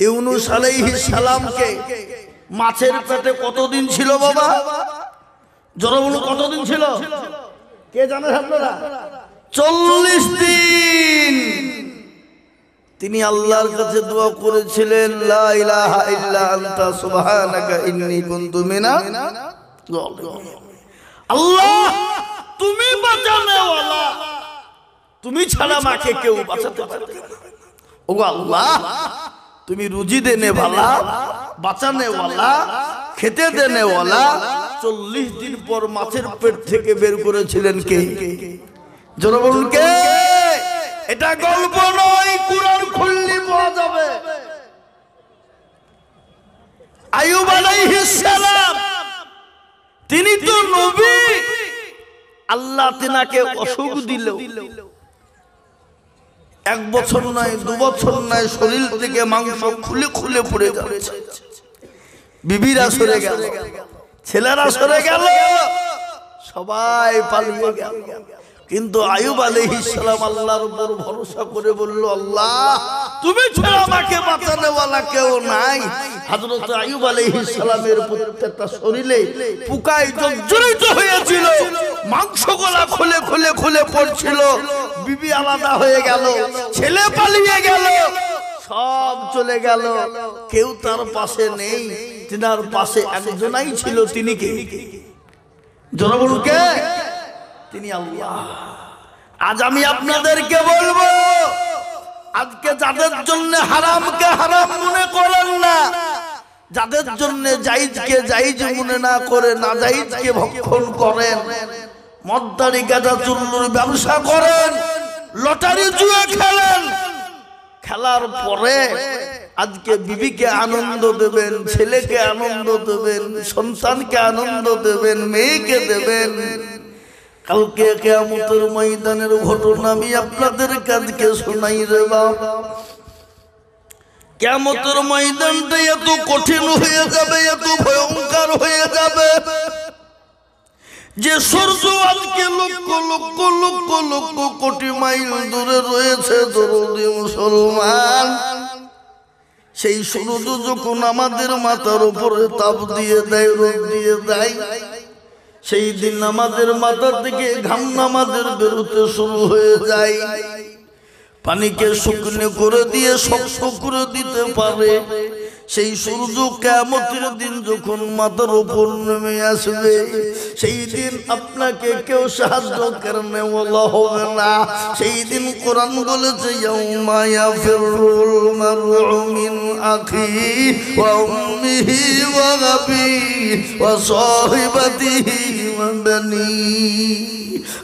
ইউনূস আলাইহিস সালামকে মাছের পেটে কতদিন ছিল বাবা? জোরে বলুন, কতদিন ছিল? কে জানেন আপনারা? 40 দিন তিনি আল্লাহর কাছে দোয়া করেছিলেন, লা ইলাহা ইল্লা আনতা সুবহানাকা ইন্নী কুনতু মিনাজ জালিমিন। আল্লাহ তুমি বাঁচানেওয়ালা, তুমি ছাড়া মাকে কেউ বাঁচাতে পারে না। ওগো আল্লাহ, তুমি রুজি দেনেওয়ালা, বাঁচানেওয়ালা, খেতে দেনেওয়ালা। 40 দিন পর মাছের পেট থেকে বের করেছিলেন কে? জোরে বলুন কে? এটা গল্প নয়, কুরআন খুললে পাওয়া যাবে। আইয়ুব আলাইহিস সালাম তিনি তো নবী, আল্লাহ তিনাকে অসুখ দিল। 1 বছর নয়, 2 বছর নয়, শরীর থেকে মাংস খুলে খুলে পড়ে যাচ্ছে। বিবিরা সরে গেল, ছেলেরা সরে গেল, সবাই পালিয়ে গেল। কিন্তু আইয়ুব আলাইহিস সালাম আল্লাহর উপর ভরসা করে বলল, আল্লাহ তুমি ছাড়া আমাকে বাঁচানেওয়ালা কেউ নাই। হযরত আইয়ুব আলাইহিস সালামের প্রত্যেকটা শরীরে পোকায় জর্জরিত হয়েছিল, মাংসগুলা খুলে খুলে খুলে পড়ছিল। বিবি আলাদা হয়ে গেল, ছেলে পালিয়ে গেল, সব চলে গেল, কেউ তার পাশে নেই। তিনার পাশে একজনই ছিল, তিনি কে? জোরে বলুন কে? তিনি আল্লাহ। আজ আমি আপনাদেরকে বলবো, আজকে যাদের জন্য হারামকে হারাম মনে করেন না, যাদের জন্য জায়েজকে জায়েজ মনে না করে নাজায়েজকে ভক্ষণ করেন, মদদারি গাঁজা চুল্লুর ব্যবসা করেন, লটারি জুয়া খেলেন, খেলার পরে আজকে বিবিকে আনন্দ দেবেন, ছেলেকে আনন্দ দেবেন, সন্তানকে আনন্দ দেবেন, মেয়েকে দেবেন। কালকে কিয়ামতের ময়দানের ঘটনা আমি আপনাদের কাছে শোনাই রে বাপ। কিয়ামতের ময়দানটা এত কঠিন হয়ে যাবে, এত ভয়ঙ্কর হয়ে যাবে যে সূর্য আজকে লক্ষ লক্ষ লক্ষ লক্ষ কোটি মাইল দূরে রয়েছে। দরদি মুসলমান, সেই সূর্য যখন আমাদের মাথার উপরে তাপ দিয়ে দেয়, রোদ দিয়ে দেয়, সেই দিন আমাদের মাথা থেকে ঘাম আমাদের বেরোতে শুরু হয়ে যায়। পানিকে শুকনো করে দিয়ে শক্ত করে দিতে পারে। সেই সূর্য কিয়ামতের দিন যখন মাথার উপর নেমে আসবে, সেই দিন আপনাকে কেউ সাহায্য করতে ওয়ালা হবে না। সেই দিন কোরআন বলেছে, ইয়াউমা ইয়াফিরুল মারউ মিন আখিহি ওয়া উম্মিহি ওয়া আবিহি ওয়া সাহিবাতিহি ওয়া বানিহি।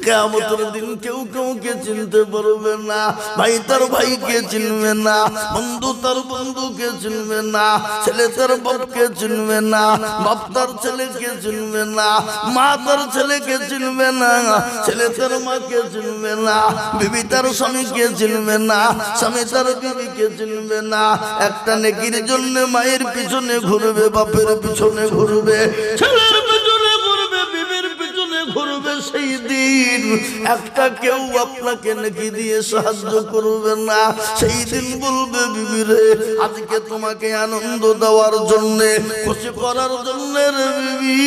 কিয়ামতের দিন কেউ কাউকে চিনতে পারবে না, ভাই তার ভাইকে চিনবে না, বন্ধু তার বন্ধুকে চিনবে না, ছেলে তার বাপকে চিনবে না, বাপ তার ছেলেকে চিনবে না, মা তার ছেলেকে চিনবে না, ছেলে তার মাকে চিনবে না, বিবি তার স্বামীকে চিনবে না, স্বামী তার বিবিকে চিনবে না। একটা নেকির জন্য মায়ের পিছনে ঘুরবে, বাপের পিছনে ঘুরবে, ছেলের পিছনে ঘুরবে, বিবির পিছনে ঘুরবে। সেই দিন একটা কেউ আপনাকে নেকি দিয়ে সাহায্য করবে না। সেই দিন বলবে, বিবি রে, আজকে তোমাকে আনন্দ দেওয়ার জন্য, খুশি করার জন্য রে বিবি,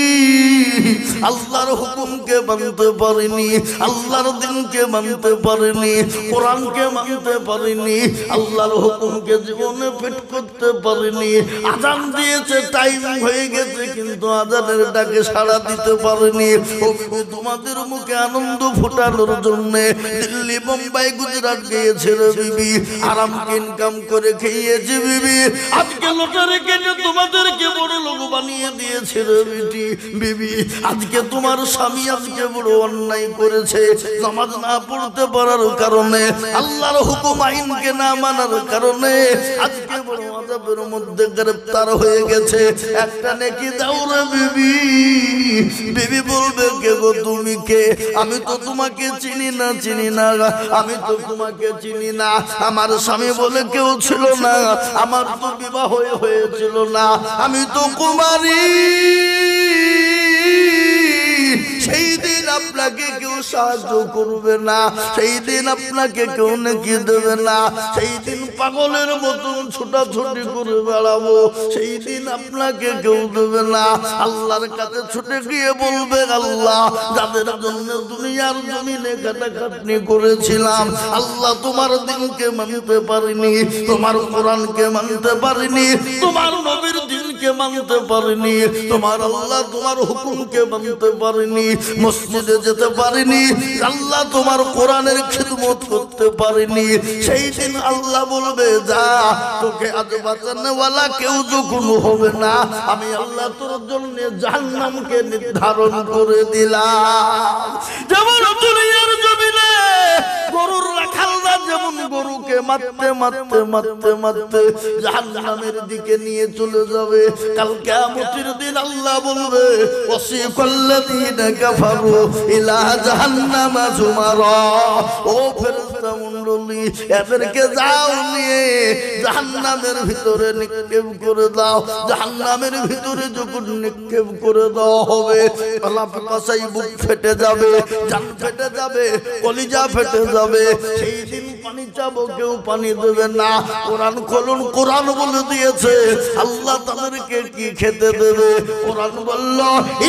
আল্লাহর হুকুমকে মানতে পারিনি, আল্লাহর দিনকে মানতে পারিনি, কোরআনকে মানতে পারিনি, আল্লাহর হুকুমকে জীবনে পেট করতে পারিনি। আজান দিয়েছে, টাইম হয়ে গেছে, কিন্তু আজানের ডাকে সাড়া দিতে পারিনি। ও বিবি, তোমাদের মুখে আনন্দ ফোটানোর জন্য দিল্লি, মুম্বাই, গুজরাট গিয়েছে রে বিবি, আরামকে ইনকাম করে খেয়েছে বিবি, আজকে লটারি কেটে তোমাদেরকে বড় লোক বানিয়ে দিয়েছে রে বিবি। আজকে তোমার স্বামী আজকে বড় অন্যায় করেছে, নামাজ না পড়তে পারার কারণে, আল্লাহর হুকুম আইনকে না মানার কারণে আজকে বড় আযাবের মধ্যে গ্রেফতার হয়ে গেছে। একটা নেকি দাও রে বিবি। বিবি বলবে, কে গো তুমি কে? আমি তো তোমাকে চিনি না, চিনি না, আমি তো তোমাকে চিনি না। আমার স্বামী বলে কেউ ছিল না, আমার তো বিবাহ হয়েছিল না, আমি তো কুমারী। সেই দিন আপনাকে কেউ সাহায্য করবে না, সেই দিন আপনাকে কেউ নেকি দেবে না, সেই দিন পাগলের মতন ছোটাছুটি করে বেড়াবো, সেই দিন আপনাকে কেউ দেবে না। আল্লাহর কাছে ছুটে গিয়ে বলবে, আল্লাহ যাদের জন্য দুনিয়ার জমিনে কাটাকাটনি করেছিলাম, আল্লাহ তোমার দিনকে মানতে পারিনি, তোমার কোরআনকে মানতে পারিনি, তোমার নবীর দিনকে মানতে পারিনি, তোমার আল্লাহ তোমার হুকুমকে মানতে পারিনি, মসজিদে যেতে পারিনি, আল্লাহ তোমার কোরআনের খিদমত করতে পারিনি। সেই দিন আল্লাহ বলবে, যা তোকে আজ বাঁচানোওয়ালা কেউ যখন হবে না, আমি আল্লাহ তোর জন্য জাহান্নামকে নির্ধারণ করে দিলাম। যেমন দুনিয়ার জমিনে গরুর রাখালরা যেমন গরুকে মারতে মারতে মারতে মারতে জাহান্নামের দিকে নিয়ে চলে যাবে, কাল কিয়ামতের দিন আল্লাহ বলবে, ওয়াসিকাল্লাযীনা কাফারু ইলা জাহান্নামা যুমারা, ও ফেরেশতা মণ্ডলী এদেরকে যাও নিয়ে জাহান্নামের ভিতরে নিক্ষেপ করে দাও। জাহান্নামের ভিতরে যখন নিক্ষেপ করে দেওয়া হবে, গলা পিপাসায় বুক ফেটে যাবে, জান ফেটে যাবে, কলিজা ফেটে যাবে, সেই দিন পানি চাবো কেউ পানি দেবে না। কোরআন খুলুন, কোরআন বলে দিয়েছে আল্লাহ তাদেরকে কি খেতে দেবে। কোরআন বলল,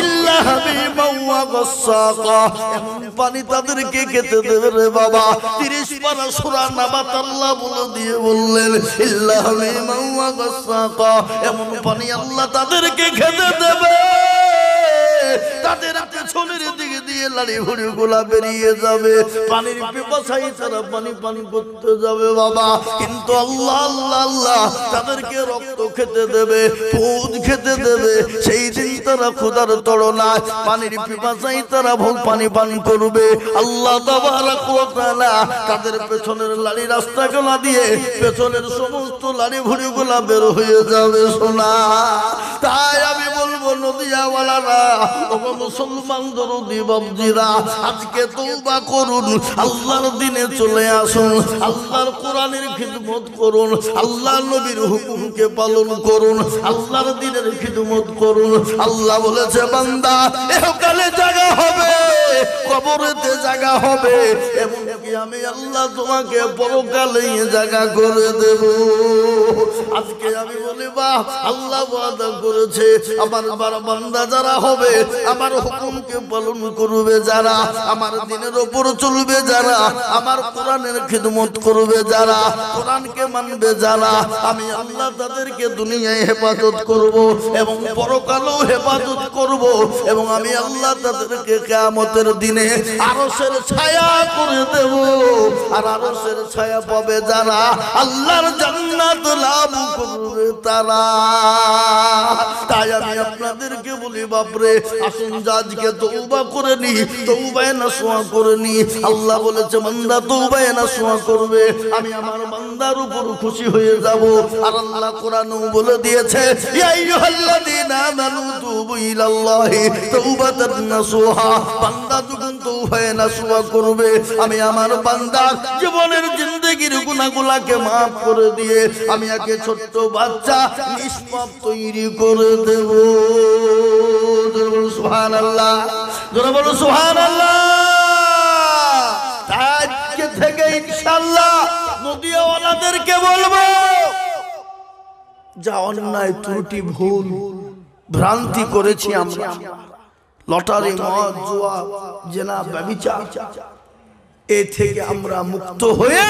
ইল্লা হামিমা ওয়া গাসসাকা, এমন পানি তাদেরকে খেতে দেবে রে বাবা। 30 পারা সূরা নাবাত আল্লাহ বলে দিয়ে বললেন, ইল্লা হামিমা ওয়া গাসসাকা, এমন পানি আল্লাহ তাদেরকে খেতে দেবে, তাদের পেছনের দিকে দিয়ে লাড়ি ভুড়ি গুলা বেরিয়ে যাবে, পানির পিপাসায় তারা পানি পানি করতে যাবে বাবা। কিন্তু আল্লাহ আল্লাহ আল্লাহ তাদেরকে রক্ত খেতে দেবে, দুধ খেতে দেবে, সেই দিন তারা ক্ষুধার তড়নায় পানির পিপাসায় তারা ভোগ পানি পান করবে। আল্লাহ তাবারাক ওয়া তাআলা তাদের পেছনের লাড়ি রাস্তাগুলা দিয়ে পেছনের সমস্ত লাড়ি ভুড়ি গুলা বের হয়ে যাবে সোনা। তাই আমি বলবো নদিয়াওয়ালারা, ওগো মুসলমান দরদি বাবজিরা, আজকে তওবা করুন, আল্লাহর দিনে চলে আসুন, আল্লাহর কোরআনের খিদমত করুন, আল্লাহর নবীর হুকুমকে পালন করুন, আল্লাহর দিনের খিদমত করুন। আল্লাহ বলেছে, বান্দা ইহকালে জায়গা হবে, কবরেতে জায়গা হবে, এমনকি আমি আল্লাহ তোমাকে পরকালে জায়গা করে দেব। আজকে আমি বলি, বাহ, আল্লাহ ওয়াদা করেছে, আমার বান্দা যারা হবে, আমার হুকুমকে পালন করবে যারা, আমার দিনের উপর চলবে যারা, আমার কোরআনের খিদমত করবে যারা, কোরআনকে মানবে যারা, আমি আল্লাহ তাদেরকে দুনিয়ায় হেফাজত করব এবং পরকালেও হেফাজত করব, এবং আমি আল্লাহ তাদেরকে কিয়ামতের দিনে আরশের ছায়া করে দেব। আর আরশের ছায়া পাবে যারা, আল্লাহর জান্নাত লাভ করবে তারা। তাই আমি আপনাদেরকে বলি, বাপরে আসুন আজকে তওবা করে নি, তওবায়ে নাসুহা করে নি। আল্লাহ বলেছে, বান্দা তওবায়ে নাসুহা করবে, আমি আমার বান্দার উপর খুশি হয়ে যাব। আর আল্লাহ কোরআনেও বলে দিয়েছে, ইয়া আইয়ুহাল্লাযীনা আমানু তুবু ইলাল্লাহি তাওবাতান নাসুহা, বান্দা যখন তওবায়ে নাসুহা করবে, আমি আমার বান্দার জীবনের জিন্দেগির গুনাহগুলোকে maaf করে দিয়ে আমি একে ছোট্ট বাচ্চা নিষ্পাপ তৈরি করে দেব। সুবহানাল্লাহ, জোরে বলো সুবহানাল্লাহ। আজকে থেকে ইনশাআল্লাহ নদিয়াওয়ালাদেরকে বলবো, যা অন্যায় ত্রুটি ভুল ভ্রান্তি করেছি আমরা, লটারি, মদ, জুয়া, জেনা, ব্যভিচার, এ থেকে আমরা মুক্ত হয়ে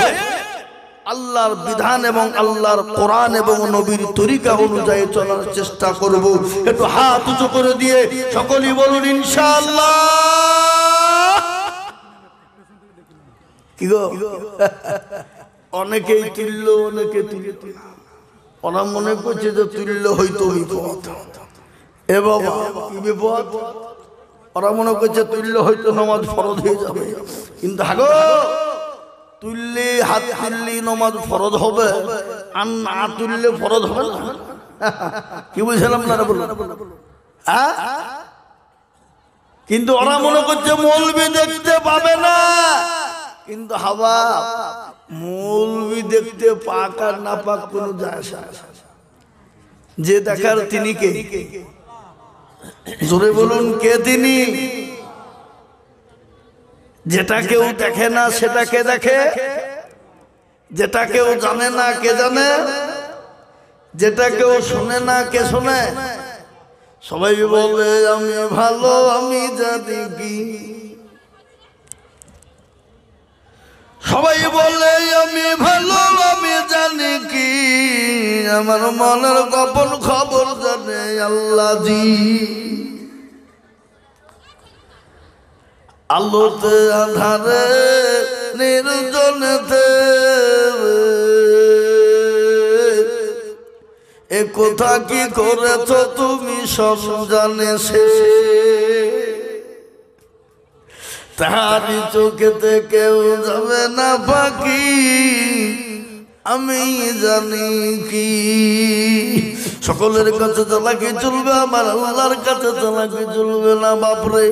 আল্লাহর বিধান এবং আল্লাহর কোরআন এবং নবীর তরিকা অনুযায়ী চলার চেষ্টা করব। একটু হাত উঁচু করে দিয়ে সকলেই বলুন ইনশাআল্লাহ। কি গো, অনেকেই তুললো, অনেকে তুলল, ওরা মনে করছে যে তুললে হয়তো বিপদ। এ বাবা, কি বিপদ? ওরা মনে করছে তুললে হয়তো নামাজ ফরজ হয়ে যাবে, কিন্তু হাগো তুললে, হাত তুললে নামাজ ফরজ হবে, আর না তুললে ফরজ হবে না। কি বুঝলাম না বলুন? কিন্তু ওরা মনে করছে মৌলবি দেখতে পাবে না, কিন্তু হাওয়া মৌলবি দেখতে পাক আর না পাক কোনো যায় আসে না। যে দেখার তিনি কে? জোরে বলুন, কে তিনি? যেটা কেউ দেখে না সেটাকে দেখে, যেটা কেউ জানে না কে জানে, যেটা কেউ শোনে না কে শোনে। সবাই বলে আমি ভালো আমি জানি কি, সবাই বলে আমি ভালো আমি জানি কি, আমার মনের গোপন খবর জানে আল্লাহ জি। আলোতে আধারে নির্জনেতে এ কথা কি করেছ তুমি সব জানে সে, তাহারি চোখেতে কেউ যাবে না বাকি, আমি জানি কি। সকলের কাছে চালাকি চলবে, আমার আল্লাহর কাছে চালাকি চলবে না বাপরে।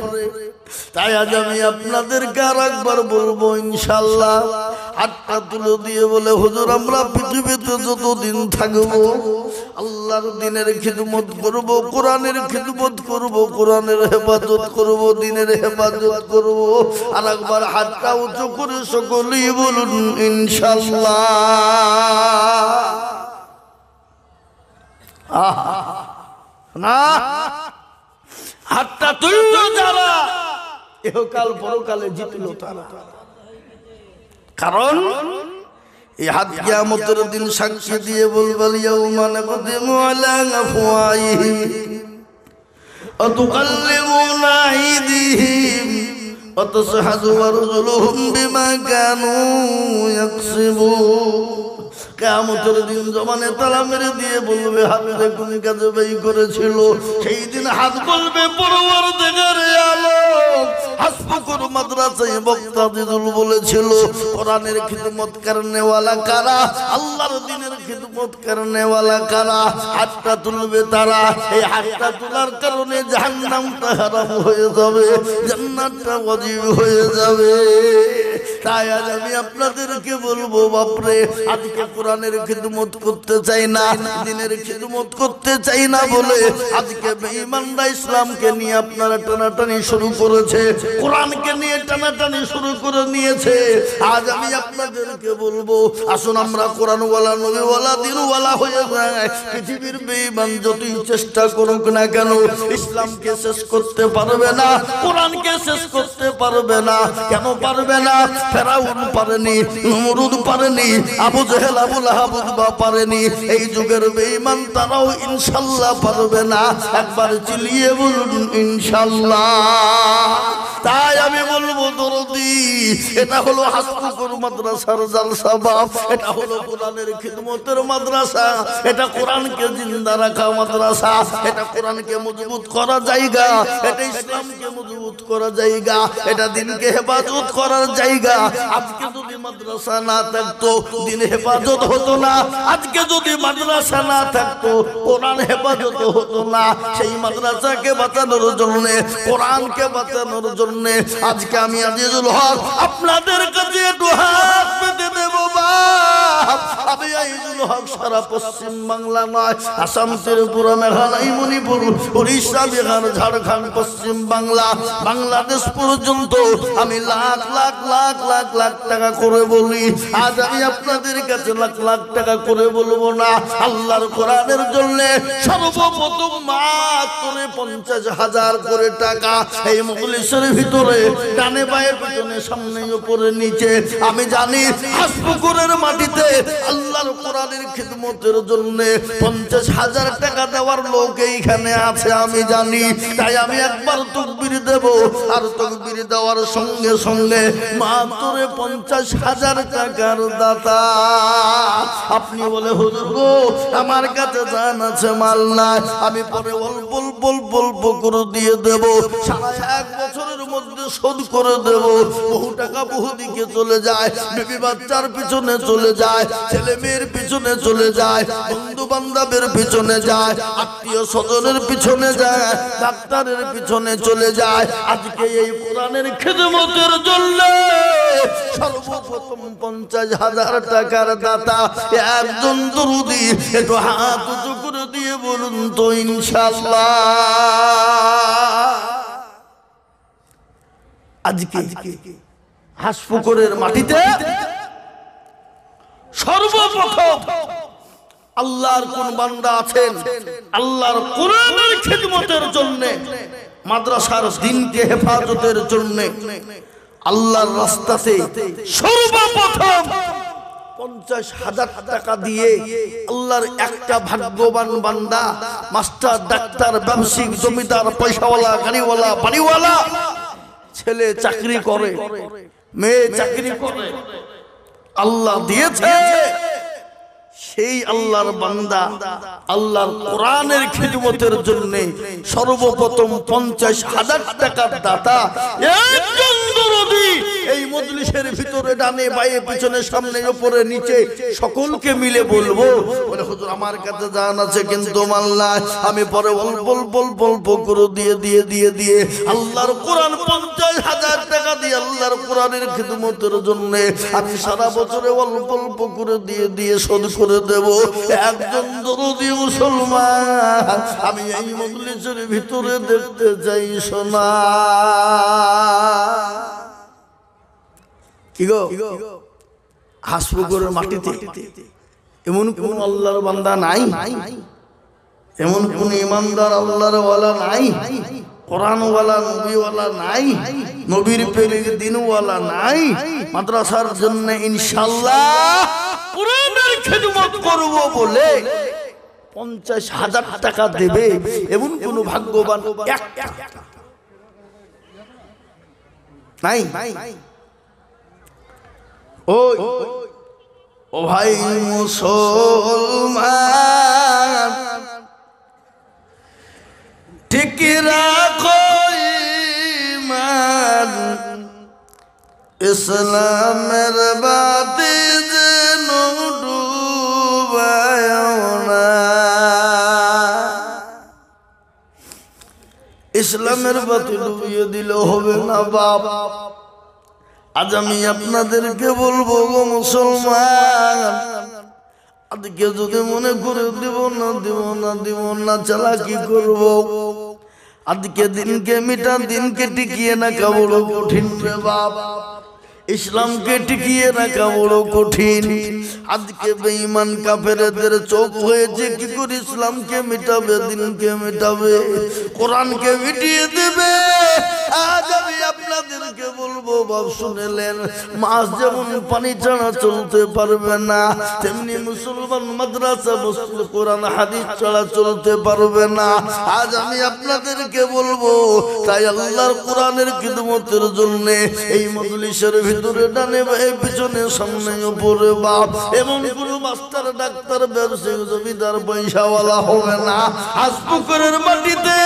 তাই আজ আমি আপনাদেরকে আর একবার বলবো ইনশাআল্লাহ, হাতটা তুলে দিয়ে বলে হুজুর আমরা পৃথিবীতে যতদিন থাকবো আল্লাহর দ্বীনের খিদমত করব, কোরআনের খিদমত করব, কোরআনের হেফাজত করব, দ্বীনের হেফাজত করব। আর একবার হাতটা উঁচু করে সকলেই বলুন ইনশাআল্লাহ। না হাতটা তুলল যারা ইহকাল পরকালে জিতল তারা, কারণ এই হাত কিয়ামতের দিন সাক্ষী দিয়ে বলবেন ইয়াউমা নাকদিমু আলা আফওয়াহিহিম ওয়া তুকাল্লিমুনা আইদিহিম ওয়া তাশহাদু আরজুলুহুম বিমা কানু ইয়াকসিবুন। কিয়ামতের দিন জবানে তালা মেরে দিয়ে বলবে হাত দেখুন কাজে ব্যয় করেছিল। সেই দিন হাত বলবে পরওয়ারদিগারে আলম হাসবুকুর মাদ্রাসায় বক্তা দিদুল বলেছিল কোরআনের খিদমত করনেওয়ালা কারা, আল্লাহর দ্বীনের খিদমত করনেওয়ালা কারা। হাতটা তুলবে তারা, এই হাতটা তোলার কারণে জাহান্নামটা হারাম হয়ে যাবে, জান্নাতটা ওয়াজিব হয়ে যাবে। তাই আজ আমি আপনাদেরকে বলবো বাপরে, আজকে কোরআনের খিদমত করতে চাই না, দ্বীনের খিদমত করতে চাই না বলে আজকে বেঈমানরা ইসলামকে নিয়ে আপনারা টানাটানি শুরু করেছে, কোরআনকে নিয়ে টানাটানি শুরু করে নিয়েছে। আজ আমি আপনাদেরকে বলবো আসুন আমরা কোরআনওয়ালা নবীওয়ালা দ্বীনওয়ালা হয়ে যাই। পৃথিবীর বেঈমান যতই চেষ্টা করুক না কেন ইসলামকে শেষ করতে পারবে না, কোরআনকে শেষ করতে পারবে না। কেন পারবে না? ফেরাউন পারেনি, নমরুদ পারেনি, আবু জেহেল আবু লাহাব পারেনি। এই যুগের বেঈমান তারাও ইনশাআল্লাহ পারবে না। একবার চিল্লিয়ে বলুন ইনশাআল্লাহ। তাই আমি বলবো দরদি, এটা হলো হাসবুকুর মাদ্রাসার জালসা বাপ, এটা হলো কোরআনের খিদমতের মাদ্রাসা, এটা কোরআনকে জিন্দা রাখা মাদ্রাসা, এটা কোরআনকে মজবুত করা জায়গা, এটা ইসলামকে মজবুত করা জায়গা, এটা দ্বীনকে হেফাজত করার জায়গা। আজকে যদি মাদ্রাসা না থাকতো দ্বীন হেফাজত হতো না, আজকে যদি মাদ্রাসা না থাকতো কোরআন হেফাজত হতো না। সেই মাদ্রাসাকে বাঁচানোর জন্য, কোরআনকে বাঁচানোর জন্য আজকে আমি আজিজুল হক আপনাদের কাছে একটু হাত পেতে দেব বাপ। আমি আজিজুল হক সারা পশ্চিম বাংলা নয়, আসাম, ত্রিপুরা, মেঘালয়, মণিপুর, উড়িষ্যা, বিহার, ঝাড়খণ্ড, পশ্চিম বাংলা, বাংলাদেশ পর্যন্ত আমি লাখ লাখ লাখ লাখ লাখ টাকা করে বলি। আজ আমি আপনাদের কাছে লাখ লাখ টাকা করে বলবো না, আল্লাহর কোরআনের জন্য সর্বপ্রথম মাত্র 50,000 করে টাকা এই মজলিসের ভিতরে ডানে বায়ে পিছনে সামনে উপরে নিচে আমি জানি হাসপুকুরের মাটিতে আল্লাহর কোরআনের খিদমতের জন্য 50,000 টাকা দেওয়ার লোক এইখানে আছে আমি জানি। তাই আমি একবার তাকবীর দেব, আর তাকবীর দেওয়ার সঙ্গে সঙ্গে মাত্র 50,000 টাকার দাতা। আপনি বলে হুজুর গো আমার কাছে জান আছে মাল নাই, আমি পরে অল্প অল্প অল্প করে দিয়ে দেব, সারা 1 বছরের মধ্যে শোধ করে দেব। বহু টাকা বহু দিকে চলে যায়, বিবি বাচ্চার পিছনে চলে যায়, ছেলে মেয়ের পিছনে চলে যায়, বন্ধু বান্ধবের পিছনে যায়, আত্মীয় স্বজনের পিছনে যায়, ডাক্তারের পিছনে চলে যায়। আজকে এই কোরআনের খিদমতের জন্য সর্বপ্রথম 50,000 টাকার দাতা একজন দরুদি। একটু হাত উঁচু করে দিয়ে বলুন তো ইনশাআল্লাহ। আজকে হাঁসপুকুরের মাটিতে সর্বপ্রথম আল্লাহর কোন বান্দা আছেন আল্লাহর কোরআনের খিদমতের জন্য, মাদ্রাসার দ্বীনকে হেফাজতের জন্য, আল্লাহর রাস্তাতে সর্বপ্রথম 50,000 টাকা দিয়ে আল্লাহর একটা ভাগ্যবান বান্দা, মাস্টার, ডাক্তার, ব্যবসায়িক, জমিদার, পয়সাওয়ালা, গাড়িওয়ালা, বাড়িওয়ালা, ছেলে চাকরি করে, মেয়ে চাকরি করে, আল্লাহ দিয়েছে। সেই আল্লাহর বান্দা আল্লাহর কোরআনের খিদমতের জন্য সর্বপ্রথম 50,000 টাকার দাতা একজন দরদি এই মজলিসের ভিতরে ডানে বায়ে পিছনে সামনে উপরে নিচে সকলকে মিলে বলবো, বলে হুজুর আমার কাছে জান আছে কিন্তু মাল নাই, আমি পরে অল্প করে দিয়ে আল্লাহর কোরআন 50,000 টাকা দিয়ে আল্লাহর কোরআনের খিদমতের জন্য আমি সারা বছরে অল্প করে দিয়ে শোধ করে দেব। একজন দরদি মুসলমান আমি এই মজলিসের ভিতরে দেখতে চাই। শোনা কি গো, হাঁসপুকুরের মাটিতে এমন কোন আল্লাহর বান্দা নাই, এমন কোন ইমানদার আল্লাহর ওয়ালা নাই, কোরআনওয়ালা নবীওয়ালা নাই, নবীর প্রেমিক দিনওয়ালা নাই, মাদ্রাসার জন্য ইনশাআল্লাহ কোরআনের খিদমত করব বলে 50,000 টাকা দেবে এমন কোন ভাগ্যবান নাই। ওই ও ভাই মুসলমান, ঠিক রাখো ঈমান, ইসলামের বাতি যেন ডুবায় না। ইসলামের বাতি ডুবিয়ে দিলে হবে না বাপ। আজ আমি আপনাদেরকে বলবো গো মুসলমান, আজকে যদি মনে করে দিব না চালাকি করব, আজকে দিনকে মিটা দিনকে টিকিয়ে রাখা বড় কঠিন রে বাপ। ইসলামকে টিকিয়ে রাখা বড় কঠিন। আজকে বেঈমান কাফেরদের চোখ হয়েছে কি করে ইসলামকে মিটাবে, দিনকে মিটাবে, কোরআনকে মিটিয়ে দেবে। আজ আমি আপনাদেরকে বলবো বাপ শুনেলেন, মাছ যেমন পানি ছাড়া চলতে পারবে না, তেমনি মুসলমান মাদ্রাসা মসজিদ কোরআন হাদিস ছাড়া চলতে পারবে না। আজ আমি আপনাদেরকে বলবো, তাই আল্লাহর কোরআনের খিদমতের জন্য এই মজলিসের ভিতরে ডানে বায়ে পিছনে সামনে উপরে বাপ এমন কোন মাস্টার, ডাক্তার, ব্যবসায়ী, জমিদার, পয়সাওয়ালা হবে না। হাঁসপুকুরের মাটিতে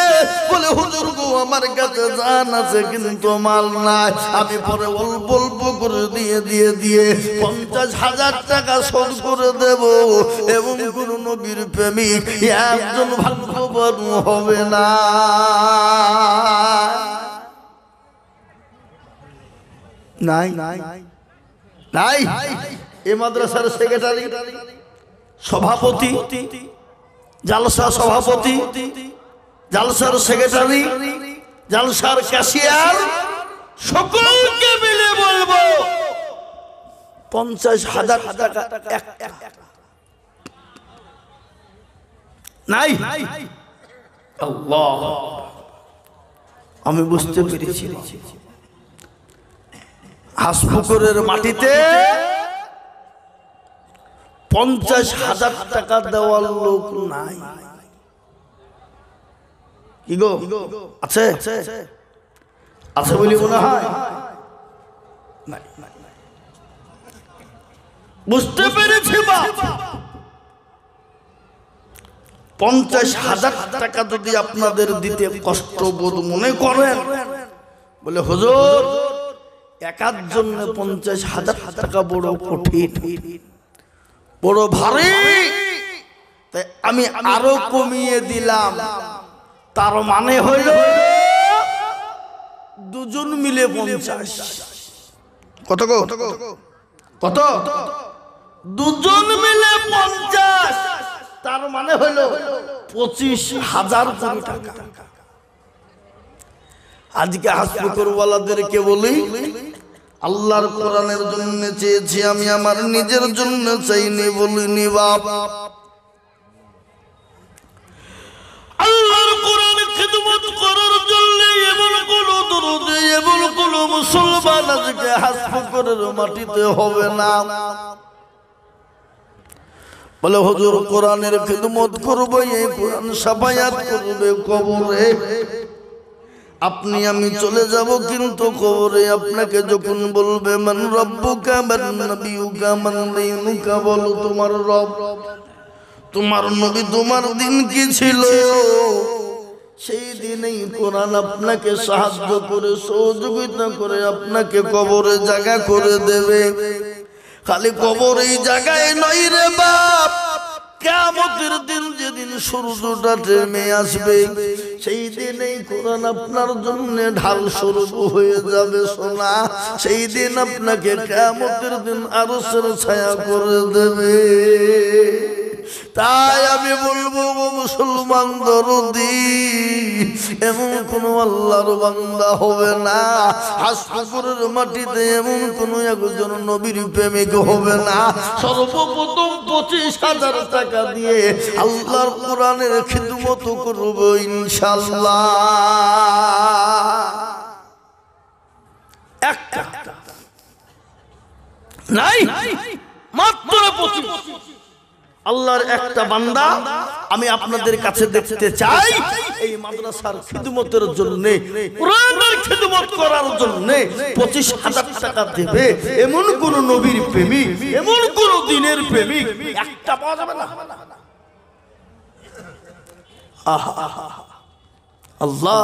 বলে হুজুর গো আমার কাছে জান আছে কিন্তু মাল নাই, আমি পরে অল্প করে দিয়ে 50,000 টাকা শোধ করে দেব এবং কোন নবীর প্রেমিক একজন ভাগ্যবান হবে না। নাই এই মাদ্রাসার সেক্রেটারি, সভাপতি, জালসা সভাপতি, জালসার সেক্রেটারি, জালসার ক্যাশিয়ার, সকলকে মিলে বলবো 50,000 টাকা নাই। আল্লাহ, আমি বুঝতে পেরেছি হাঁসপুকুরের মাটিতে 50,000 টাকা দেওয়ার লোক নাই। কি গো আছে? আছে বলি মনে হয়। বুঝতে পেরেছি বাপ, 50,000 টাকা যদি আপনাদের দিতে কষ্টবোধ মনে করেন, বলে হুজুর একার জন্য 50,000 টাকা বড় কঠিন, বড় ভারী, তাই আমি আরো কমিয়ে দিলাম। তার মানে হইল দুজন মিলে 50। কত গো? কত? দুজন মিলে 50, তার মানে হইল 25,000 টাকা। আজকে হাসপুকুর ওয়ালাদেরকে বলি, আল্লাহর কোরআনের জন্য চেয়েছি, আমি আমার নিজের জন্য চাইনি বলিনি বাপ। আল্লাহর কোরআন খিদমত করার জন্য এমন কোন দরুদ, এমন কোন মুসলমান আজকে হাসপুকুরের মাটিতে হবে না। বলে হুজুর কোরআনের খিদমত করবো, এই কোরআন সাফায়াত করবে কবরে। আপনি আমি চলে যাব, কিন্তু কবরে আপনাকে যখন বলবে মান রব্বুকা মান নবিয়ুকা মান দীনুকা, বলো তোমার রব, তোমার নবী, তোমার দিন কি ছিল, সেই দিনেই কোরআন আপনাকে সাহায্য করে সহযোগিতা করে আপনাকে কবরে জায়গা করে দেবে। খালি কবরেই জায়গায় নয় রে বাপ, কিয়ামতের দিন যেদিন সূর্যটা নেমে আসবে, সেই দিনেই কোরআন আপনার জন্য ঢাল স্বরূপ হয়ে যাবে সোনা। সেই দিন আপনাকে কিয়ামতের দিন আরশের ছায়া করে দেবে। তাই আমি বলবো মুসলমান দরদি, এমন কোন আল্লাহর বান্দা হবে না, হাসপুকুরের মাটিতে এমন কোন একজন নবীর প্রেমিক হবে না। সর্বপ্রথম 25,000 টাকা দিয়ে আল্লাহর কোরআনের খিদমত করব ইনশাআল্লাহ। একটা নাই, মাত্র 25। আল্লাহর একটা বান্দা আমি আপনাদের কাছে দেখতে চাই, এই মাদ্রাসার খিদমতের জন্য, কোরআনের খিদমত করার জন্য 25,000 টাকা দেবে এমন কোন নবীর প্রেমিক, এমন কোন দিনের প্রেমিক একটা পাওয়া যাবে না। আল্লাহ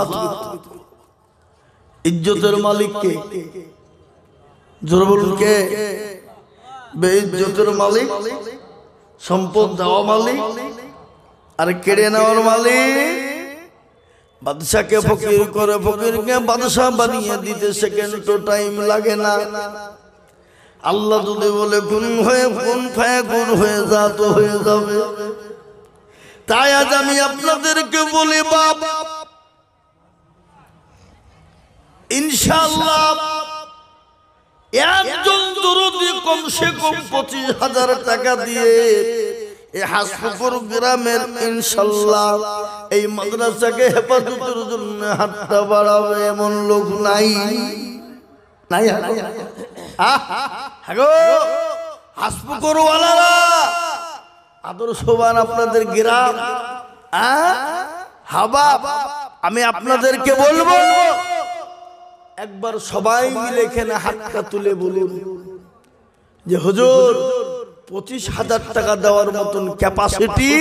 ইজ্জতের মালিক কে? জোরে বলুন কে? বেইজ্জতের মালিক, সম্পদ দেওয়া মালিক আর কেড়ে নেওয়ার মালিক। বাদশাকে ফকির করে, ফকিরকে বাদশা বানিয়ে দিতে সেকেন্ড তো টাইম লাগে না। আল্লাহ যদি বলে গুণ হয়ে গুণ ফায়া গুণ হয়ে যা, তো হয়ে যাবে। তাই আজ আমি আপনাদেরকে বলি বাপ, ইনশাআল্লাহ একজন দরদি কমসে কম 25,000 টাকা দিয়ে এই হাসপুকুর গ্রামের ইনশাআল্লাহ এই মাদ্রাসাকে হেফাজতের জন্য হাতটা বাড়াবে এমন লোক নাই। নাই হ্যাগো হাসপুকুর ওয়ালারা, আদর্শবান আপনাদের গ্রাম হাবা, আমি আপনাদেরকে বলবো একবার সবাই মিলে এখানে হাতটা তুলে বলুন যে হুজুর 25,000 টাকা দেওয়ার মতন ক্যাপাসিটি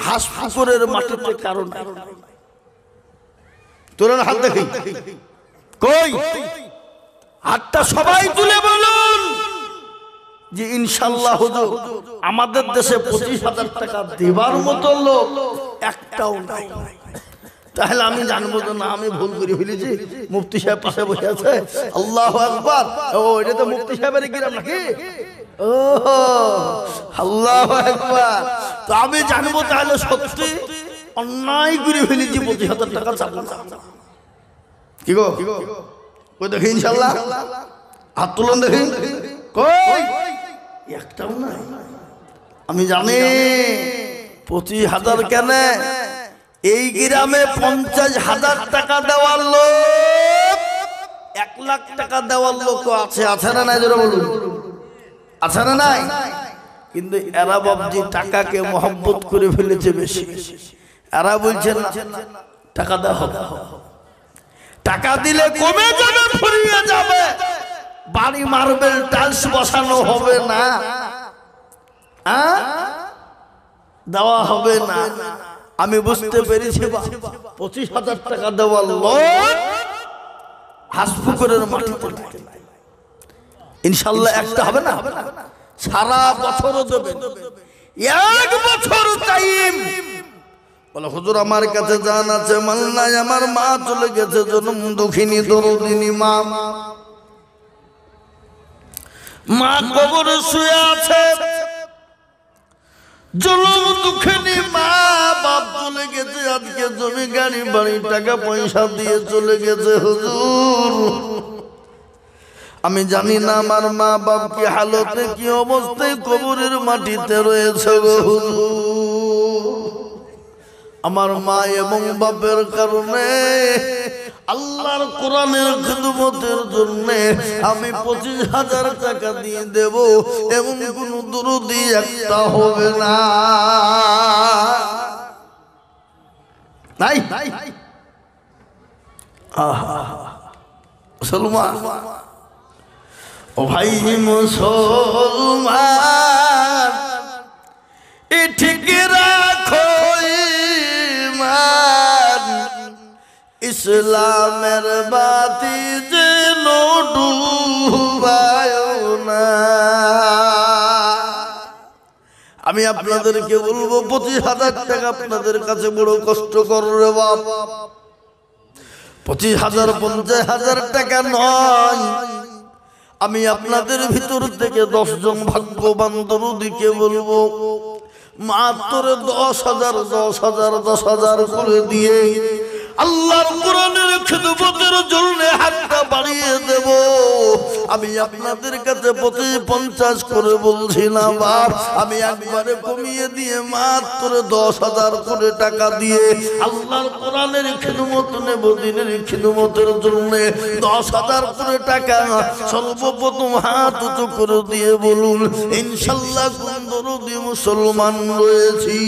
হাসপুকুরের মাটিতে কারণ। তুলেন হাত দেখি, কই হাতটা সবাই তুলে বলুন যে ইনশাআল্লাহ হুজুর আমাদের দেশে 25,000 টাকা দেবার মতো লোক একটাও নাই। তাহলে আমি জানবো যে না, আমি ভুল করে ফেলেছি। মুফতি সাহেব পাশে বসে আছে, আল্লাহু আকবার। ও এটা তো মুফতি সাহেবের গ্রাম নাকি? ও আল্লাহু আকবার। তো আমি জানবো তাহলে সত্যি অন্যায় করে ফেলেছি, 25,000 টাকা চাবো না। কি গো কই দেখি ইনশাআল্লাহ হাত তুলুন দেখি, কই একটাও নাই। আমি জানি 25,000 কেন, এই গ্রামে 50,000 টাকা দেওয়ার লোক, 1 লাখ টাকা দেওয়ার লোক আছে, আছে না নাই? জোরে বলুন, আছে না নাই? কিন্তু এরা বাবজি টাকাকে মহব্বত করে ফেলেছে বেশি। এরা বলছেন টাকা দেওয়া হবে, টাকা দিলে কমে যাবে, ফুরিয়ে যাবে, বাড়ি মার্বেল টাইলস বসানো হবে না, দেওয়া হবে না। আমি বুঝতে পেরেছি 25,000 টাকা দেওয়ার লোক হাসপুকুরের মাটিতে ইনশাআল্লাহ একটা হবে না, সারা বছরও দেবেন, 1 বছর টাইম। বলে হুজুর আমার কাছে জান আছে, মাল নাই, আমার মা চলে গেছে, জন্ম দুঃখিনী দরদিনী মা, মা কবরে শুয়ে আছে, জন্ম দুঃখিনী মা, বাপ চলে গেছে, আজকে জমি গাড়ি বাড়ি টাকা পয়সা দিয়ে চলে গেছে। হুজুর আমি জানি না আমার মা বাপ কি হালতে কি অবস্থায় কবরের মাটিতে রয়েছে গো হুজুর। আমার মা এবং বাপের কারণে আল্লাহর কোরআনের খিদমতের জন্য আমি 25,000 টাকা দিয়ে দেব, এমন কোন দুরুদি একটা হবে না। নাই মুসলমান, ও ভাই মুসলমান, এ ঠিক রাখো ঈমান, ইসলামের বাতি যেন ডুবায় না। আমি আপনাদেরকে বলবো 25,000 টাকা আপনাদের কাছে বড় কষ্টকর রে বাপ। 25,000 50,000 টাকা নয়। আমি আপনাদের ভিতর থেকে 10 জন ভাগ্যবান দরুদিকে বলবো মাত্র 10,000 10,000 10,000 করে দিয়ে আল্লাহর কোরআনের খিদমতের জন্য হাতটা বাড়িয়ে দেব। আমি আপনাদের কাছে 50 করে বলছি না বাপ, আমি একবারে কমিয়ে দিয়ে মাত্র 10,000 করে টাকা দিয়ে আল্লাহর কোরআনের খিদমত নেব, দিনের খিদমতের জন্য 10,000 করে টাকা সর্বপ্রথম হাত উঁচু করে দিয়ে বলুন ইনশাআল্লাহ কোন দরদি মুসলমান রয়েছি।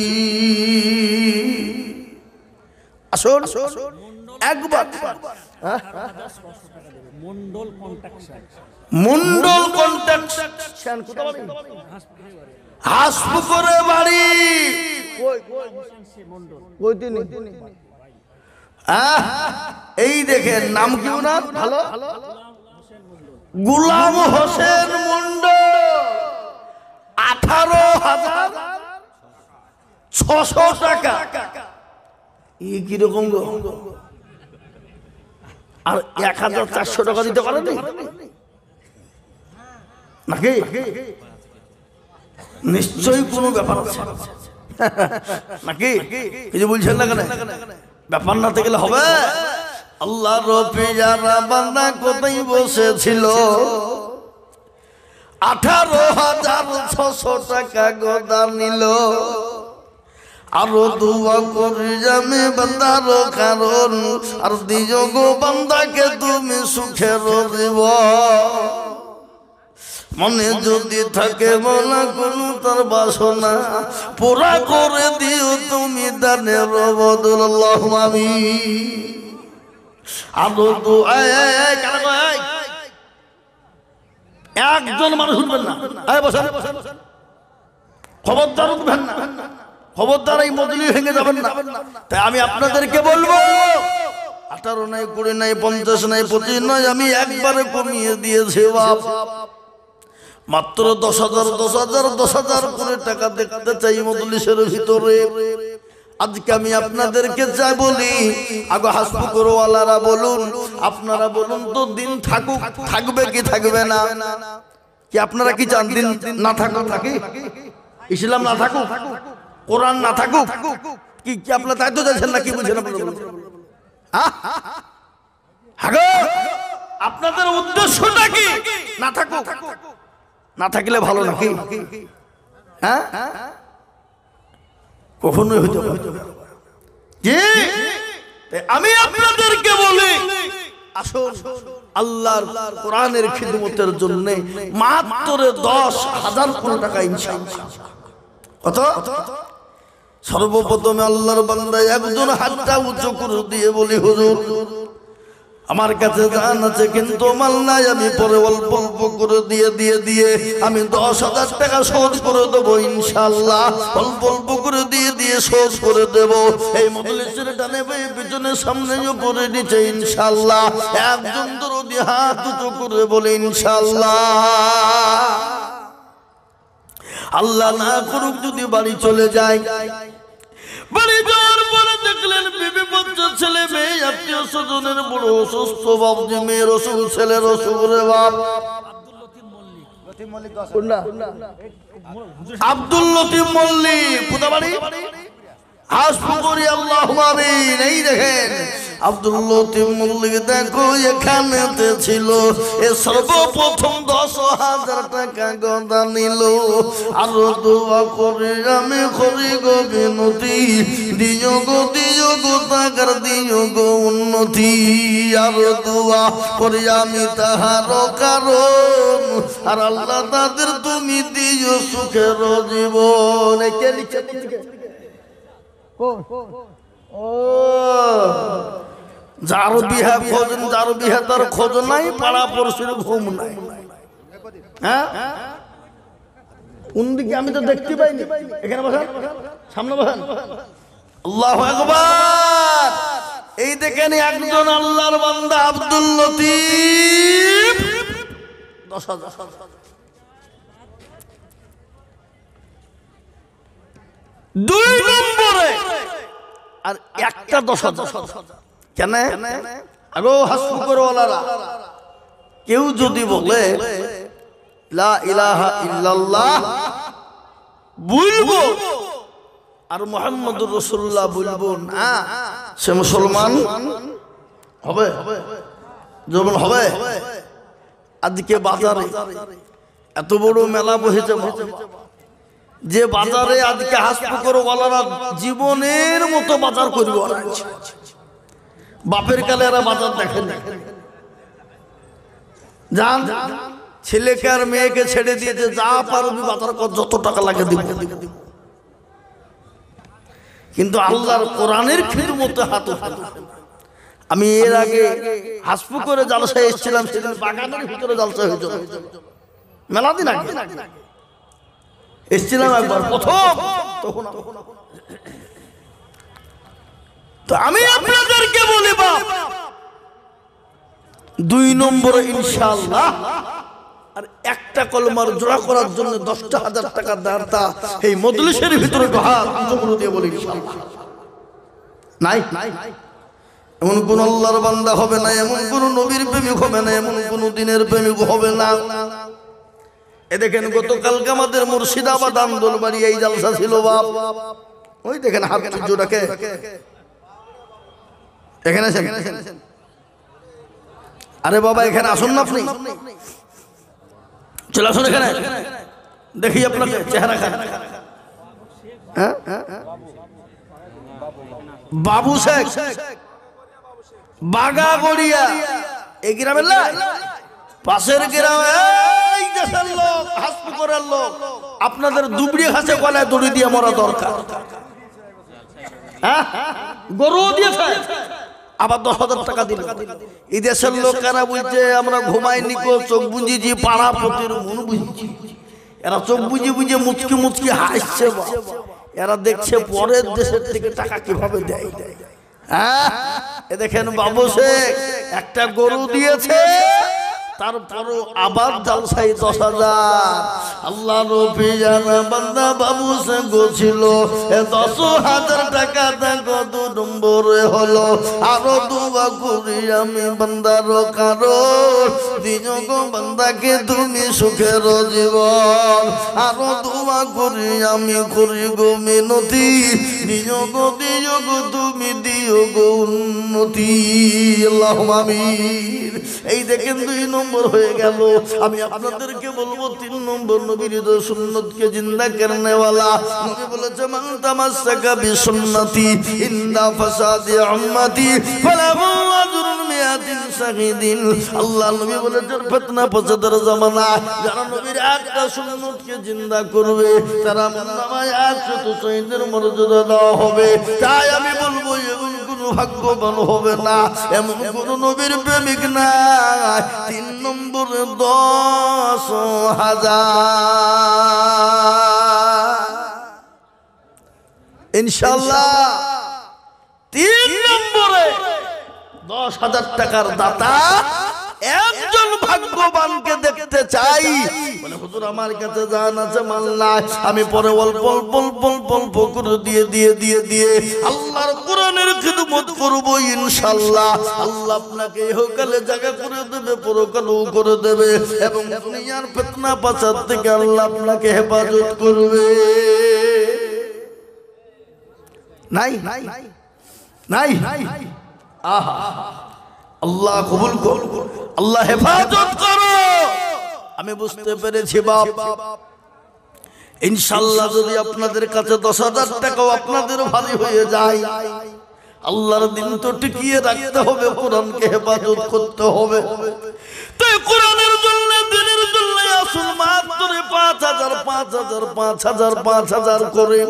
আসুন একবার মন্ডল কন্ট্রাকশন হাসপুকুরে বাড়ি। এই দেখেন নাম কি ওনার? ভালো গোলাম হোসেন মন্ডল। 18,600 টাকা। কিরকম আর 1,400 টাকা দিতে পারেন নাকি? নিশ্চয়ই কোনো ব্যাপার আছে নাকি? কিছু বলছেন না কেন? ব্যাপার না থাকলে হবে? আল্লাহ রফিজারা বান্দা কোথায় বসেছিল 18,600 টাকা গদা নিল। আরো দুয়া করি আমি বান্দার কারণ, আর দিও গো বান্দাকে তুমি সুখের দিব। মনে যদি থাকে মনে কোনো তার বাসনা পুরা করে দিও তুমি দানের বদল আল্লাহুম্মা আমিন। আরো দুয়া একজন মানুষ উঠবেন না, খবরদার উঠবেন না, খবরদার এই মজলিস ভেঙে যাবেন না। তাই আমি আপনাদেরকে বলবো 18 নাই 20 নাই 50 নাই 25 নয়, আমি একবারে কমিয়ে দিয়েছি বাপ। মাত্র 10,000 10,000 10,000 করে টাকা দেখতে চাই মজলিসের ভিতরে। আজকে আমি আপনাদেরকে চাই বলি, আগে হাসপুকুর ওয়ালারা বলুন, আপনারা বলুন তো দিন থাকুক, থাকবে কি থাকবে না? কি আপনারা কি চান দিন না থাকুক? নাকি ইসলাম না থাকুক, কোরআন না থাকুক? কি কি আপনারা তাই তো চাইছেন না? কি বুঝেন আপনাদের উদ্দেশ্যটা কি? না থাকুক, না থাকলে ভালো নাকি? হ্যাঁ, কখনোই হইতে পারে। আমি আপনাদেরকে বলি আসুন আল্লাহর কোরআনের খিদমতের জন্য মাত্র 10,000 টাকা ইনশাআল্লাহ। কত? সর্বপ্রথমে আল্লাহর বান্দা একজন হাতটা উঁচু করে দিয়ে বলি হুজুর আমার কাছে জান আছে কিন্তু মাল নাই, আমি পরে অল্প অল্প করে দিয়ে আমি 10,000 টাকা শোধ করে দেবো ইনশাআল্লাহ। অল্প অল্প করে দিয়ে শোধ করে দেব। এই মজলিসের ডানে বাঁয়ে পিছনে সামনে উপরে নিচে ইনশাআল্লাহ। একজন দরদি হাত উঁচু করে বলে ইনশাআল্লাহ। আল্লাহ না করুক যদি বাড়ি চলে যায়, বাড়ি যাওয়ার পরে দেখলেন বিবি বাচ্চা ছেলে মেয়ে আত্মীয় স্বজনের বড় অসুস্থ, বাবজি মেয়ের অসুখ ছেলের অসুখ রে বাপ। আব্দুল লতিফ মল্লিক কোথা বাড়ি? হাসপুকুরি আল্লাহুম্মা আমিন। এই দেখেন আব্দুল লতিফ মল্লিক দেখো এখানেতে ছিল, এ সর্বপ্রথম 10,000 টাকা গদা নিল। আর দোয়া করে আমি করি গো বিনতি, দিও গো টাকার দিও গো উন্নতি। আর দোয়া করি আমি তাহার কারণ, আর আল্লাহ তাদের তুমি দিও সুখের জীবন। কে লিখছে? ও যার বিহা খোঁজ, যার বিহা তার খোঁজ নাই, পাড়া পড়শির ঘুম নাই। হ্যাঁ কোন দিকে আমি তো দেখতে পাইনি। এখানে বসেন, সামনে বসেন। আল্লাহু আকবার। এই দেখেন একজন আল্লাহর বান্দা আব্দুল লতিফ 10,000। 2 নম্বরে আর একটা 10,000। কেন? আগো হাসপুকুরওয়ালারা, কেউ যদি বলে লা ইলাহা ইল্লাল্লাহ বলবো আর মুহাম্মদুর রাসূলুল্লাহ বলবো না, সে মুসলমান হবে? যেমন হবে। আজকে বাজারে এত বড় মেলা বসেছে, যে বাজারে আজকে হাসপুকুরওয়ালারা জীবনের মতো বাজার করবে। বাপের কালে এরা বাজার দেখেন, জান ছেলেকে আর মেয়েকে ছেড়ে দিয়েছে, যা পারবি বাজার কর, যত টাকা লাগে দিব। কিন্তু আল্লাহর কোরআনের খিদমতে হাত উঠানো। আমি এর আগে হাসপুকুরে জালসায় এসেছিলাম, সেদিন বাগানের ভিতরে জালসা হয়েছিল, মেলা দিন আগে এসেছিলাম একবার প্রথম। তখন তো আমি আপনাদেরকে বলি, বাপ 2 নম্বরে ইনশাআল্লাহ আর একটা কলমার জোড়া করার জন্য 10,000 টাকা দাঁড়তা এই মজলিসের ভিতরে হাত দিয়ে বলি ইনশাআল্লাহ। নাই এমন কোন আল্লাহর বান্দা হবে না, এমন কোন নবীর প্রেমিক হবে না, এমন কোন দিনের প্রেমিক হবে না। এ দেখেন গতকালকে আমাদের মুর্শিদাবাদ আন্দোলবাড়ি এই জালসা ছিল বাপ। ওই দেখেন হাত জোড়াকে এখানে আছেন। আরে বাবা এখানে আসুন না, আপনি চলে আসুন এখানে, দেখি আপনাকে চেহারা খান। বাবু শেখ, বাগাগড়িয়া, এই গ্রামের পাশের গ্রামে এই দেশের লোক, হাসপুকুরের লোক। আপনাদের দুবড়ি ঘাসে গলায় দড়ি দিয়ে মরা দরকার। গরু দিয়েছে, আবার 10,000 টাকা দিল। এই দেশের লোকেরা বলছে আমরা ঘুমাইনি, চোখ বুঝিয়েছি, পাড়া পতির মন বুঝিয়েছি। এরা চোখ বুঝে বুঝে মুচকি মুচকি হাসছে। এরা দেখছে পরের দেশের থেকে টাকা কিভাবে দেয়। হ্যাঁ এ দেখেন বাবু শেখ একটা গরু দিয়েছে, তারপরও আবার জালসাই 10,000। আল্লাহ নবী জানা বান্দা বাবু শেখ ছিল 10,000 টাকা দেখো 2 নম্বরে হলো। আরো দোয়া করি আমি বান্দার কারণ, দিও গো বান্দাকে তুমি সুখের জীবন। আরো দোয়া করি আমি করি গো মিনতি, দিও গো তুমি দিও গো উন্নতি। আল্লাহুম্মা আমিন। এই দেখেন 2 নম্বর হয়ে গেল। আমি আপনাদেরকে বলবো 3 নম্বর নবীর সুন্নতকে জিন্দা করনে वाला। নবী বলেছে মান তামাসসাকা বিসুন্নতি ইন্দা ফাসাদি উম্মতি ফালাহু আজরুন মিয়াতিন শাহিদিন। আল্লাহ নবী বলেছেন ফিতনা ফাসাদের জামানা যারা নবীর একটা সুন্নতকে জিন্দা করবে তারা নামায় 100 শহীদের মর্যাদা দেওয়া হবে। তাই আমি বলবো এমন কোন ভাগ্যবান হবে না, এমন কোন নবীর প্রেমিক না। 3 নম্বরে 10,000 ইনশাআল্লাহ। 3 নম্বরে 10,000 টাকার দাতা একজন ভাগ্যবানকে দেখতে চাই। বলে হুজুর আমার কাছে জান আছে মাল নাই, আমি পরে অল্প অল্প অল্প করে দিয়ে আল্লাহর কোরআনের খিদমত করব ইনশাআল্লাহ। আল্লাহ আপনাকে ইহকালে জায়গা করে দেবে, পরকালেও করে দেবে, এবং দুনিয়ার ফিতনা ফাসাদ থেকে আল্লাহ আপনাকে হেফাজত করবে। নাই নাই আহা আল্লাহ কবুল কর, আল্লাহ হেফাজত করো। আমি বুঝতে পেরেছি বাপ, ইনশাআল্লাহ যদি আপনাদের কাছে 10,000 টাকাও আপনাদের ভারী হয়ে যায়, আল্লাহর দিন তো টিকিয়ে রাখতে হবে, কোরআনকে হেফাজত করতে হবে। তাই কোরআনের জন্য, দিনের জন্য আসুন মাত্র 5,000 5,000 5,000 5,000 করে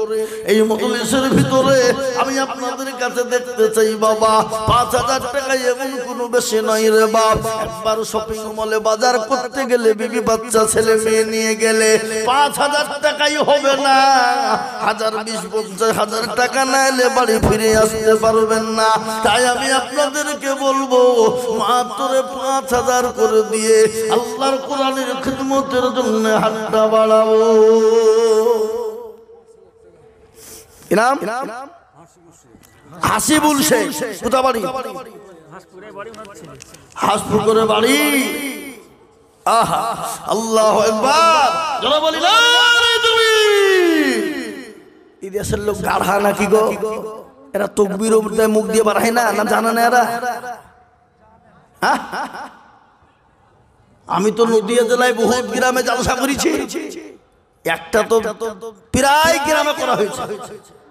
এই মজলিসের ভিতরে আমি আপনাদের কাছে দেখতে চাই বাবা। 5,000 টাকায় এমন কোনো বেশি নয় রে বাপ। একবার শপিং মলে বাজার করতে গেলে, বিবি বাচ্চা ছেলে মেয়ে নিয়ে গেলে 5,000 টাকাই হবে না। 1,000 20 50,000 টাকা না এলে বাড়ি ফিরে আসতে পারবেন না। তাই আমি আপনাদেরকে বলবো মাত্র 5,000 করে দিয়ে আল্লাহর কোরআনের খিদমতের জন্য হাতটা বাড়াবো। ইনাম হাসিবুল শেখ, কোথা বাড়ি? হাসপুকুরে বাড়ি। আহা আল্লাহু আকবার, যারা বলি না তুমি এই দেশের লোক গাঢ়া নাকি গো? এরা তাকবীর মুখ দিয়ে বাড়ায় না, না জানা না এরা? আমি তো নদিয়া জেলায় বহুত গ্রামে জালসা করেছি, একটা তো প্রায় গ্রামে করা হয়েছে,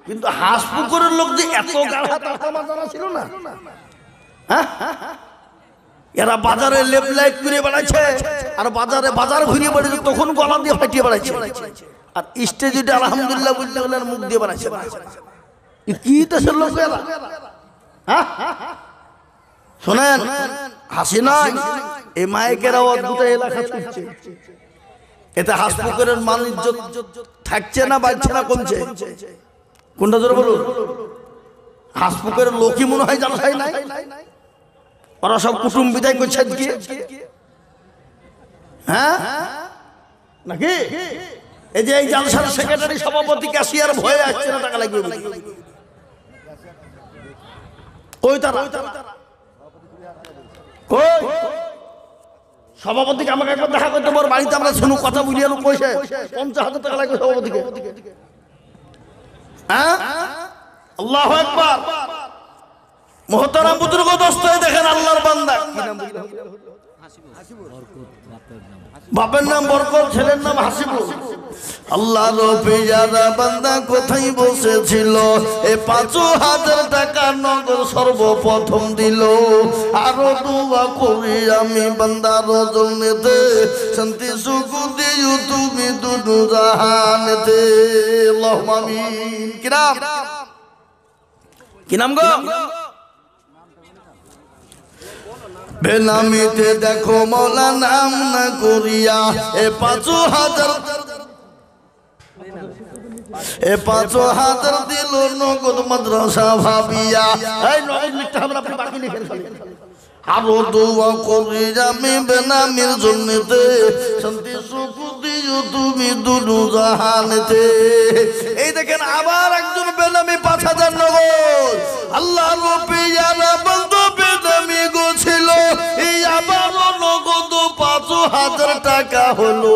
কিন্তু হাসপুকুরের লোক যে এত গাঢ়া তা আমার জানা ছিল না। এরা বাজারে লেপ লাইট করে বেড়াচ্ছে, আর বাজারে বাজার ঘুরিয়ে বেড়াচ্ছে, তখন গলা দিয়ে ফাটিয়ে বেড়াচ্ছে, আর স্টেজে আলহামদুলিল্লাহ বলতে গেলে মুখ দিয়ে বেড়াচ্ছে। কি দেশের লোক এরা? শোনেন, হাসি নয়, এই মাইকের আওয়াজ দুটো এলাকা ছুটছে, এতে হাসপুকুরের মান ইজ্জত থাকছে না, বাড়ছে না, কমছে? কোনটা জোরে বলুন? হাসপুকুরের লোকই মনে হয় জানা নাই, ওরা সব কুটুম বিদায় করছে আজকে, হ্যাঁ নাকি? এই যে এই জালসার সেক্রেটারি সভাপতি ক্যাশিয়ার ভয়ে আসছে না, টাকা লাগবে। কই তারা? কই সভাপতিকে? আমাকে একবার দেখা করতে পারো, বাড়িতে আমরা শুনু কথা বুঝিয়ে লোক কইছে 50,000 টাকা লাগবে সভাপতিকে। হ্যাঁ, আল্লাহু আকবার। মুহতারাম বুজুর্গ দোস্ত, দেখেন আল্লাহর বান্দা, বাপের নাম বরকত, ছেলের নাম হাসিবুল। আল্লাহর পিয়ারা বান্দা কোথায় বসেছিল, এ 5,000 টাকা নগদ সর্বপ্রথম দিল। আরো দোয়া করি আমি বান্দার জন্যতে, শান্তি সুখ দিও তুমি দুনু জাহানেতে। আল্লাহুম্মা আমিন। কি নাম? কি নাম গো? বেনামিতে দেখো মৌলা নাম না করিয়া, এ 5,000 দিল নগদ মাদ্রাসা ভাবিয়া। এই নগদ লিখতে হবে, আপনি বাকি লিখেন। আরো দোয়া করি আমি বেনামির জন্যতে, শান্তি সুখ দিও তুমি দুনু জাহানেতে। এই দেখেন আবার একজন বেনামি 5,000 নগদ। আল্লাহর পিয়ারা বন্ধু বেনামি গো ছিল, এই আবারও নগদ 5,000 টাকা হলো।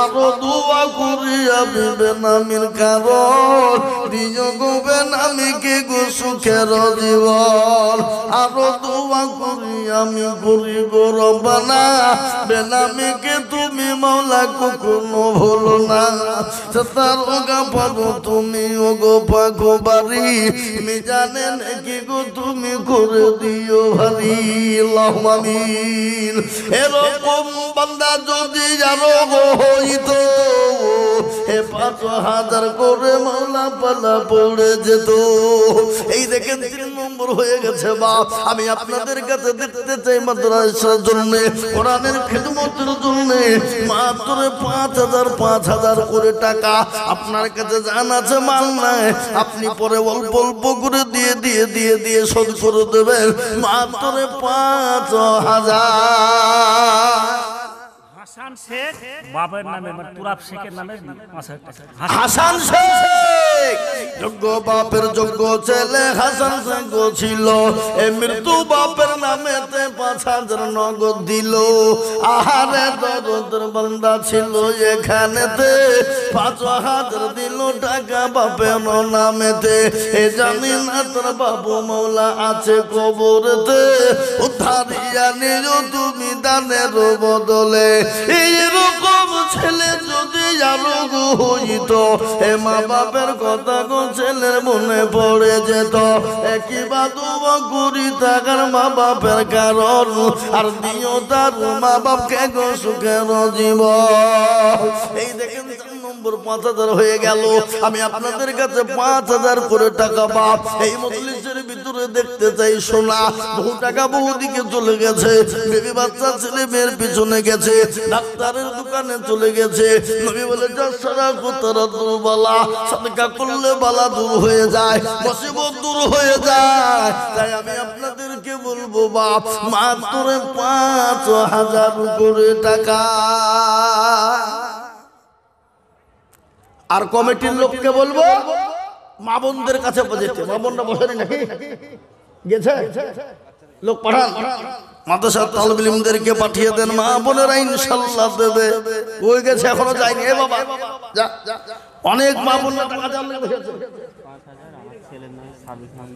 আরো দোয়া করি আমি বেনামির কারণ, দিও গো বেনামিকে গো সুখের জীবন। আরো দোয়া করি আমি করি গো রব্বানা, বেনামিকে তুমি মাওলা কখনো ভুলো না। তার ওগা পাগো তুমি, ওগো পাগো বাড়ি, মিজানে নাকি গো তুমি করে দিও ভারী। আল্লাহুম্মা আমিন। এরকম বান্দা যদি আরো হইতো, এ 5,000 করে মাওলা পালা পড়ে যেত। এই দেখেন 3 নম্বর হয়ে গেছে বাপ। আমি আপনাদের কাছে দেখতে চাই মাদ্রাসার জন্য, কোরআনের খিদমতের জন্য মাত্র 5,000 করে টাকা। আপনার কাছে জান আছে, মাল নাই, আপনি পরে অল্প অল্প করে দিয়ে দিয়ে দিয়ে দিয়ে শোধ করে দেবেন। মাত্র 5,000। হাসান শেখ বাবার নামে, মানে তুরাব শেখের নামে 5,000 টাকা। হাসান শেখ যোগ্য বাপের যোগ্য ছেলে হাসান যোগ্য ছিল, এ মৃত্যু বাপের নামেতে 5,000 নগদ দিল। আহারে দরদের বান্দা ছিল এখানেতে, 5,000 দিল টাকা বাপের নামেতে। এ জানি না তোর বাবু মৌলা আছে কবরেতে, উদ্ধারিয়া নিও তুমি দানের বদলে। এইরকম ছেলে যদি আরো হইত, এ মা বাপের কথা গো ছেলের মনে পড়ে যেত। একই বাদুব করি থাকার মা বাপের কারণ, আর দিও তার মা বাপকে গো সুখের জীবন। এই দেখেন 5,000 হয়ে গেল। আমি আপনাদের কাছে 5,000 করে টাকা বাপ এই মজলিসের ভিতরে দেখতে চাই। শোনা বহু টাকা বহু দিকে চলে গেছে, বেবি বাচ্চা ছেলে মেয়ের পিছনে গেছে, ডাক্তারের দোকানে চলে গেছে। নবী বলে সারা কোতারা দূর বালা, সাদকা করলে বালা দূর হয়ে যায়, মুসিবত দূর হয়ে যায়। তাই আমি আপনাদেরকে বলবো বাপ মাত্র 5,000 করে টাকা। আর কমিটির লোককে বলবো মা বোনদের কাছে যেতে। মা বোনরা বসেনি নাকি? গেছে লোক পাঠান, মাদ্রাসা তালিবুল ইলমদেরকে পাঠিয়ে দেন, মা বোনেরা ইনশাআল্লাহ দেবে। ওই গেছে এখনো যায়নি। এ বাবা যা, অনেক মা বোনরা টাকা দেওয়ার লেগে বসে আছে। 5,000 আমার ছেলের নামে সাবিক নাম